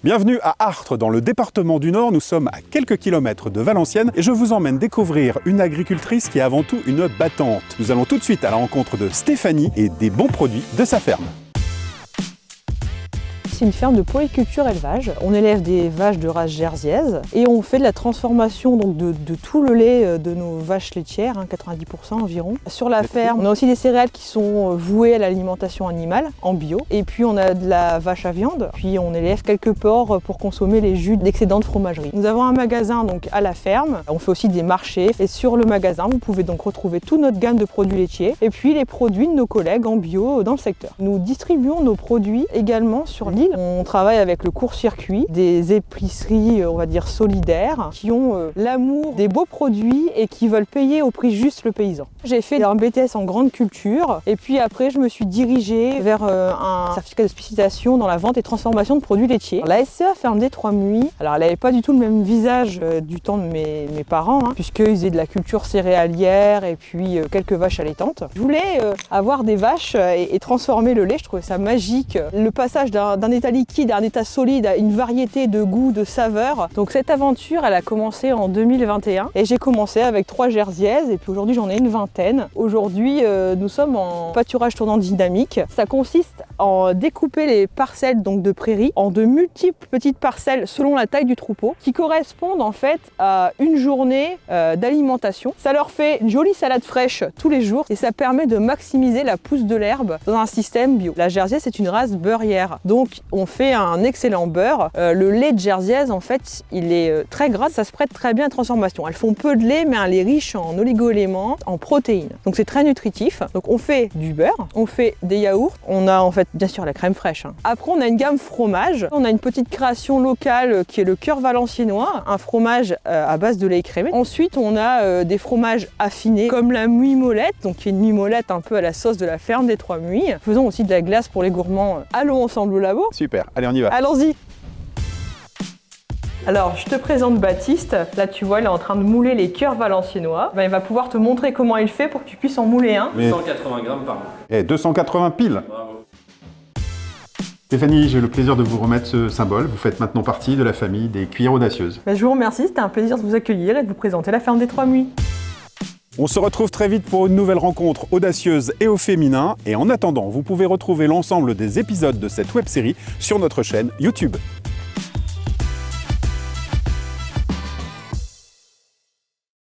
Bienvenue à Artres, dans le département du Nord. Nous sommes à quelques kilomètres de Valenciennes et je vous emmène découvrir une agricultrice qui est avant tout une battante. Nous allons tout de suite à la rencontre de Stéphanie et des bons produits de sa ferme. C'est une ferme de polyculture élevage. On élève des vaches de race jersiaise et on fait de la transformation donc de tout le lait de nos vaches laitières, 90% environ. Sur la ferme, on a aussi des céréales qui sont vouées à l'alimentation animale en bio. Et puis on a de la vache à viande. Puis on élève quelques porcs pour consommer les jus d'excédents de fromagerie. Nous avons un magasin donc à la ferme. On fait aussi des marchés. Et sur le magasin, vous pouvez donc retrouver toute notre gamme de produits laitiers et puis les produits de nos collègues en bio dans le secteur. Nous distribuons nos produits également sur l'île. On travaille avec le court-circuit, des épiceries, on va dire solidaires, qui ont l'amour des beaux produits et qui veulent payer au prix juste le paysan. J'ai fait un BTS en grande culture et puis après je me suis dirigée vers un certificat de spécialisation dans la vente et transformation de produits laitiers. La SCA Ferme des Trois Muits, alors elle n'avait pas du tout le même visage du temps de mes parents, puisqu'ils faisaient de la culture céréalière et puis quelques vaches allaitantes. Je voulais avoir des vaches et transformer le lait, je trouvais ça magique. Le passage d'un état liquide à un état solide, à une variété de goûts, de saveurs. Donc cette aventure, elle a commencé en 2021 et j'ai commencé avec 3 jersiaises et puis aujourd'hui j'en ai une vingtaine. Aujourd'hui, nous sommes en pâturage tournant dynamique. Ça consiste en découper les parcelles donc de prairies en de multiples petites parcelles selon la taille du troupeau qui correspondent en fait à une journée d'alimentation. Ça leur fait une jolie salade fraîche tous les jours et ça permet de maximiser la pousse de l'herbe dans un système bio. La jersiaise, c'est une race beurrière. Donc on fait un excellent beurre. Le lait de jersiaise, en fait, il est très gras, ça se prête très bien à transformation. Elles font peu de lait, mais un lait riche en oligo-éléments, en protéines. Donc c'est très nutritif. Donc on fait du beurre, on fait des yaourts, on a en fait bien sûr la crème fraîche. Après on a une gamme fromage. On a une petite création locale qui est le cœur valenciennois, un fromage à base de lait écrémé. Ensuite on a des fromages affinés comme la mouille-molette, donc qui est une mouille-molette un peu à la sauce de la ferme des Trois Muits. Faisons aussi de la glace pour les gourmands. Allons ensemble au labo. Super, allez on y va. Allons-y. Alors, je te présente Baptiste. Là, tu vois, il est en train de mouler les cœurs valenciennois. Il va pouvoir te montrer comment il fait pour que tu puisses en mouler un. 180 grammes par an. Et 280 piles. Bravo. Stéphanie, j'ai le plaisir de vous remettre ce symbole. Vous faites maintenant partie de la famille des cuillères audacieuses. Je vous remercie, c'était un plaisir de vous accueillir et de vous présenter la ferme des Trois Muits. On se retrouve très vite pour une nouvelle rencontre audacieuse et au féminin. Et en attendant, vous pouvez retrouver l'ensemble des épisodes de cette web-série sur notre chaîne YouTube.